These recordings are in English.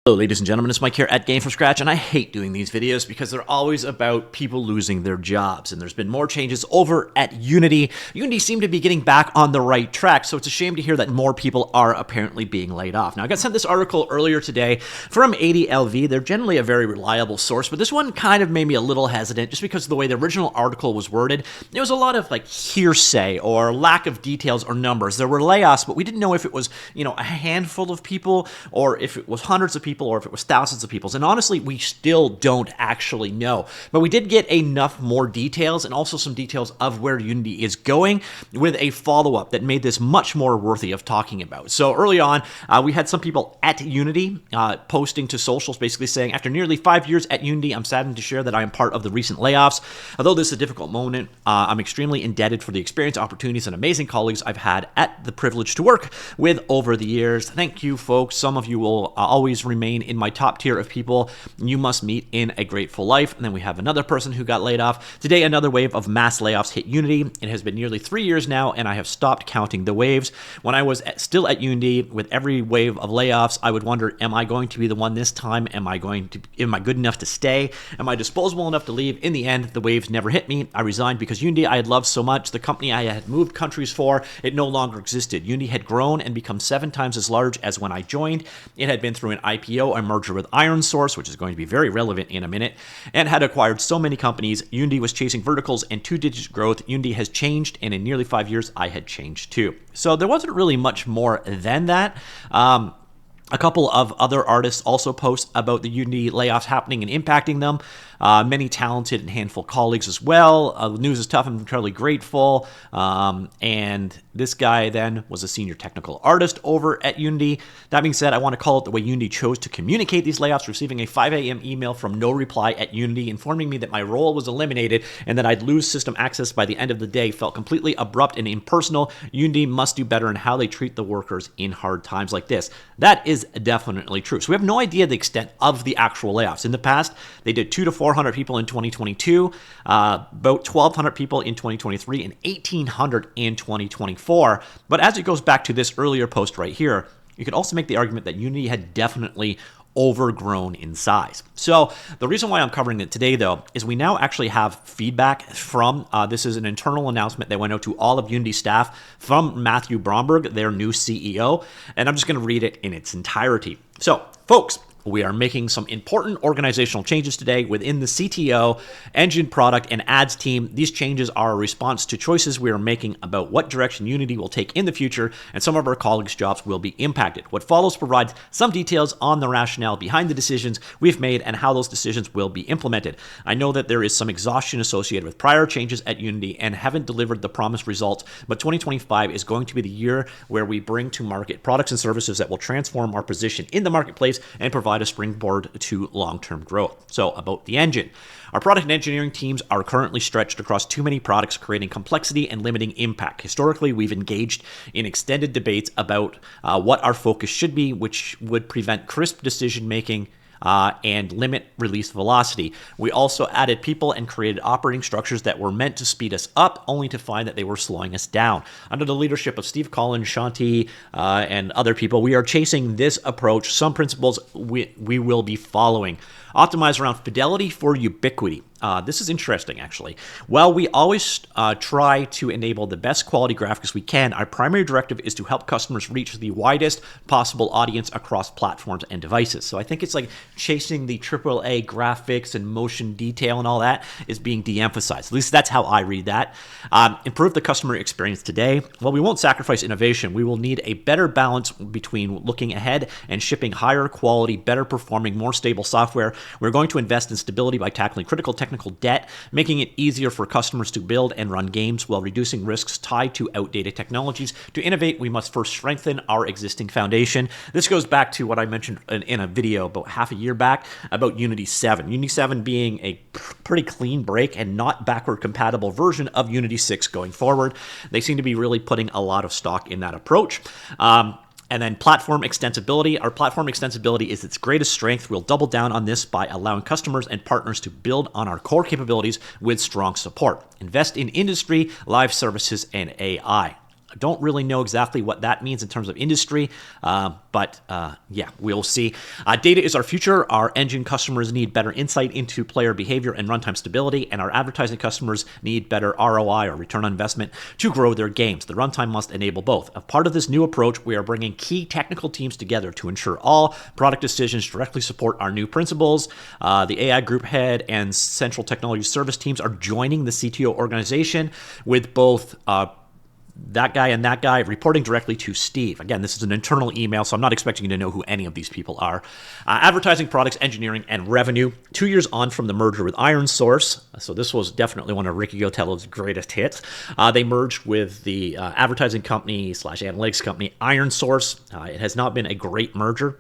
Hello ladies and gentlemen, it's Mike here at Gamefromscratch, and I hate doing these videos because they're always about people losing their jobs, and there's been more changes over at Unity. Unity seem to be getting back on the right track, so it's a shame to hear that more people are apparently being laid off. Now, I got sent this article earlier today from 80LV. They're generally a very reliable source, but this one kind of made me a little hesitant just because of the way the original article was worded. There was a lot of like hearsay or lack of details or numbers. There were layoffs, but we didn't know if it was, a handful of people or if it was hundreds of people or if it was thousands of people. And honestly, we still don't actually know. But we did get enough more details and also some details of where Unity is going with a follow-up that made this much more worthy of talking about. So early on, we had some people at Unity posting to socials basically saying, after nearly 5 years at Unity, I'm saddened to share that I am part of the recent layoffs. Although this is a difficult moment, I'm extremely indebted for the experience, opportunities, and amazing colleagues I've had at the privilege to work with over the years. Thank you, folks. Some of you will always remain in my top tier of people you must meet in a grateful life. And then we have another person who got laid off. Today, another wave of mass layoffs hit Unity. It has been nearly 3 years now, and I have stopped counting the waves. When I was still at Unity, with every wave of layoffs, I would wonder, am I going to be the one this time? Am I good enough to stay? Am I disposable enough to leave? In the end, the waves never hit me. I resigned because Unity I had loved so much. The company I had moved countries for, it no longer existed. Unity had grown and become 7 times as large as when I joined. It had been through an IPO, a merger with IronSource, which is going to be very relevant in a minute, and had acquired so many companies. Unity was chasing verticals and 2-digit growth. Unity has changed, and in nearly 5 years, I had changed too. So there wasn't really much more than that. A couple of other artists also post about the Unity layoffs happening and impacting them. Many talented and handful colleagues as well. The news is tough. I'm entirely grateful. And this guy then was a senior technical artist over at Unity. That being said, I want to call it the way Unity chose to communicate these layoffs, receiving a 5 a.m. email from no reply at Unity informing me that my role was eliminated and that I'd lose system access by the end of the day felt completely abrupt and impersonal. Unity must do better in how they treat the workers in hard times like this. That is definitely true. So we have no idea the extent of the actual layoffs. In the past, they did 200 to 400 people in 2022, about 1,200 people in 2023, and 1,800 in 2024. But as it goes back to this earlier post right here, you could also make the argument that Unity had definitely overgrown in size. So the reason why I'm covering it today, though, is we now actually have feedback from, this is an internal announcement that went out to all of Unity staff from Matthew Bromberg, their new CEO, and I'm just going to read it in its entirety. So, folks, we are making some important organizational changes today within the CTO, engine product, and ads team. These changes are a response to choices we are making about what direction Unity will take in the future, and some of our colleagues' jobs will be impacted. What follows provides some details on the rationale behind the decisions we've made and how those decisions will be implemented. I know that there is some exhaustion associated with prior changes at Unity and haven't delivered the promised results, but 2025 is going to be the year where we bring to market products and services that will transform our position in the marketplace and provide a springboard to long-term growth. So about the engine. Our product and engineering teams are currently stretched across too many products, creating complexity and limiting impact. Historically, we've engaged in extended debates about what our focus should be, which would prevent crisp decision-making and limit release velocity. We also added people and created operating structures that were meant to speed us up, only to find that they were slowing us down. Under the leadership of Steve Collins, Shanti, and other people, we are chasing this approach. Some principles we will be following. Optimize around fidelity for ubiquity. This is interesting, actually. While we always try to enable the best quality graphics we can, our primary directive is to help customers reach the widest possible audience across platforms and devices. So I think it's like chasing the AAA graphics and motion detail and all that is being de-emphasized. At least that's how I read that. Improve the customer experience today. While we won't sacrifice innovation, we will need a better balance between looking ahead and shipping higher quality, better performing, more stable software. We're going to invest in stability by tackling critical technical debt, making it easier for customers to build and run games while reducing risks tied to outdated technologies. To innovate, we must first strengthen our existing foundation. This goes back to what I mentioned in a video about half a year back about Unity 7. Unity 7 being a pretty clean break and not backward compatible version of Unity 6 going forward. They seem to be really putting a lot of stock in that approach. And then platform extensibility. Our platform extensibility is its greatest strength. We'll double down on this by allowing customers and partners to build on our core capabilities with strong support. Invest in industry, live services, and AI. I don't really know exactly what that means in terms of industry, but yeah, we'll see. Data is our future. Our engine customers need better insight into player behavior and runtime stability, and our advertising customers need better ROI or return on investment to grow their games. The runtime must enable both. As part of this new approach, we are bringing key technical teams together to ensure all product decisions directly support our new principles. The AI group head and central technology service teams are joining the CTO organization, with both that guy and that guy reporting directly to Steve. Again, this is an internal email, so I'm not expecting you to know who any of these people are. Advertising, products, engineering, and revenue. 2 years on from the merger with ironSource, so this was definitely one of Ricky Gotello's greatest hits. They merged with the advertising company / analytics company ironSource. It has not been a great merger.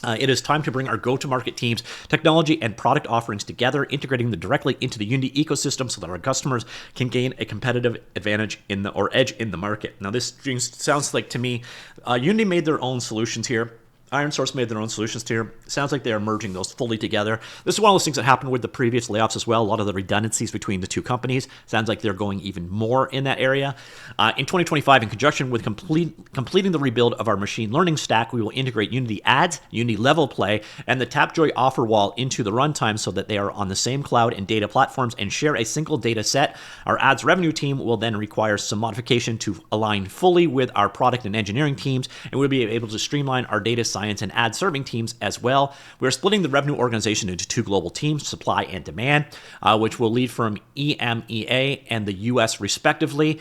It is time to bring our go-to-market teams, technology, and product offerings together, integrating them directly into the Unity ecosystem so that our customers can gain a competitive advantage or edge in the market. Now, this sounds like, to me, Unity made their own solutions here. ironSource made their own solutions here. Sounds like they are merging those fully together. This is one of those things that happened with the previous layoffs as well. A lot of the redundancies between the two companies. Sounds like they're going even more in that area. In 2025, in conjunction with completing the rebuild of our machine learning stack, we will integrate Unity Ads, Unity Level Play, and the Tapjoy offer wall into the runtime so that they are on the same cloud and data platforms and share a single data set. Our ads revenue team will then require some modification to align fully with our product and engineering teams, and we'll be able to streamline our data science and ad serving teams as well. We're splitting the revenue organization into two global teams, supply and demand, which will lead from EMEA and the US respectively.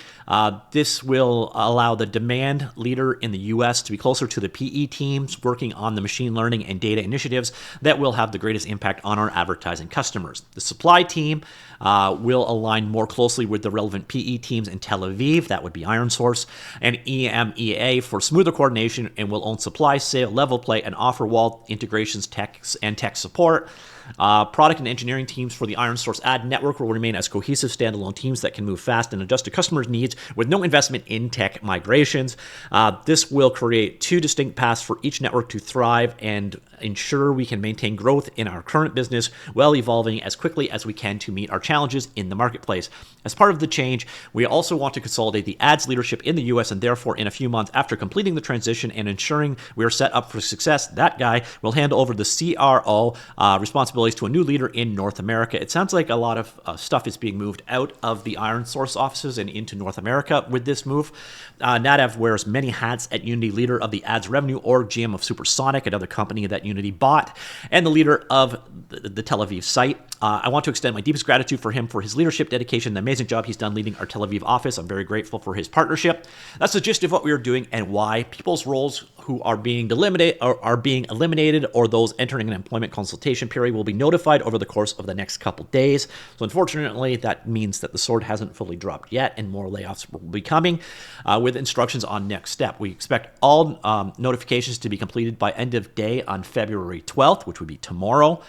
This will allow the demand leader in the US to be closer to the PE teams working on the machine learning and data initiatives that will have the greatest impact on our advertising customers. The supply team will align more closely with the relevant PE teams in Tel Aviv, that would be ironSource, and EMEA for smoother coordination, and will own supply, sale, level play, and offer wall integrations, tech support. Product and engineering teams for the ironSource ad network will remain as cohesive standalone teams that can move fast and adjust to customers' needs with no investment in tech migrations. This will create two distinct paths for each network to thrive and ensure we can maintain growth in our current business while evolving as quickly as we can to meet our challenges in the marketplace. As part of the change, we also want to consolidate the ads leadership in the US, and therefore in a few months after completing the transition and ensuring we are set up for success, that guy will hand over the CRO responsibilities to a new leader in North America. It sounds like a lot of stuff is being moved out of the ironSource offices and into North America with this move. Nadav wears many hats at Unity, leader of the ads revenue org, GM of Supersonic, another company that Unity bought, and the leader of the Tel Aviv site. I want to extend my deepest gratitude for him for his leadership, dedication, and the amazing job he's done leading our Tel Aviv office. I'm very grateful for his partnership. That's the gist of what we are doing and why. People's roles who are being eliminated or those entering an employment consultation period will be notified over the course of the next couple days. So unfortunately, that means that the sword hasn't fully dropped yet, and more layoffs will be coming with instructions on next step. We expect all notifications to be completed by end of day on February 12th, which would be tomorrow.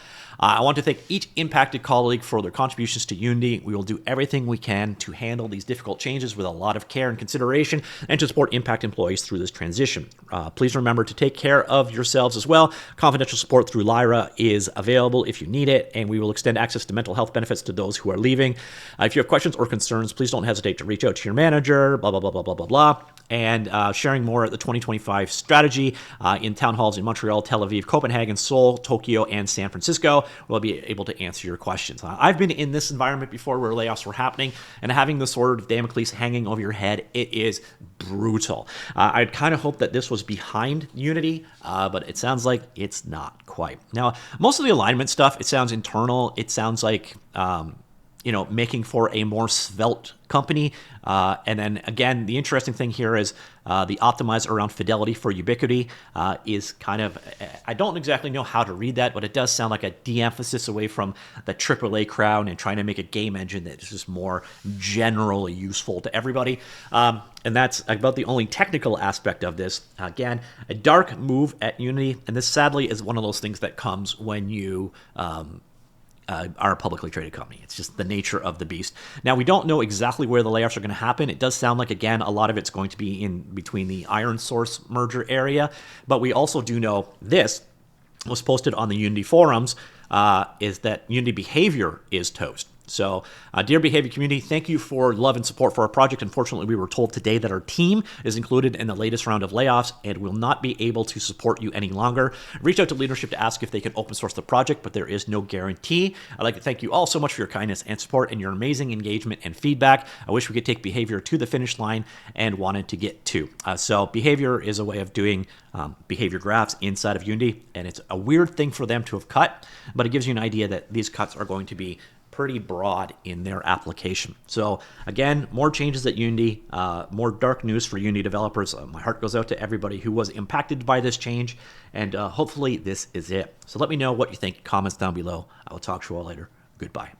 I want to thank each impacted colleague for their contributions to Unity. We will do everything we can to handle these difficult changes with a lot of care and consideration and to support impact employees through this transition. Please remember to take care of yourselves as well. Confidential support through Lyra is available if you need it, and we will extend access to mental health benefits to those who are leaving. If you have questions or concerns, please don't hesitate to reach out to your manager, blah, blah, blah, blah, blah, blah, blah. And sharing more at the 2025 strategy in town halls in Montreal, Tel Aviv, Copenhagen, Seoul, Tokyo, and San Francisco. We'll be able to answer your questions. I've been in this environment before where layoffs were happening, and having the sword of Damocles hanging over your head, it is brutal. I'd kind of hope that this was behind Unity, but it sounds like it's not quite. Now, most of the alignment stuff, it sounds internal. It sounds like making for a more svelte company. And then again, the interesting thing here is the optimize around fidelity for ubiquity is kind of, I don't exactly know how to read that, but it does sound like a de-emphasis away from the AAA crowd and trying to make a game engine that is just more generally useful to everybody. And that's about the only technical aspect of this. Again, a dark move at Unity, and this sadly is one of those things that comes when you are a publicly traded company. It's just the nature of the beast. Now, we don't know exactly where the layoffs are going to happen. It does sound like, again, a lot of it's going to be in between the ironSource merger area, but we also do know this was posted on the Unity forums, is that Unity behavior is toast. So, dear Behavior community, thank you for love and support for our project. Unfortunately, we were told today that our team is included in the latest round of layoffs and will not be able to support you any longer. Reach out to leadership to ask if they can open source the project, but there is no guarantee. I'd like to thank you all so much for your kindness and support and your amazing engagement and feedback. I wish we could take Behavior to the finish line and wanted to get to. So Behavior is a way of doing behavior graphs inside of Unity, and it's a weird thing for them to have cut, but it gives you an idea that these cuts are going to be pretty broad in their application. So again, more changes at Unity, more dark news for Unity developers. My heart goes out to everybody who was impacted by this change, and hopefully this is it. So let me know what you think. Comments down below. I will talk to you all later. Goodbye.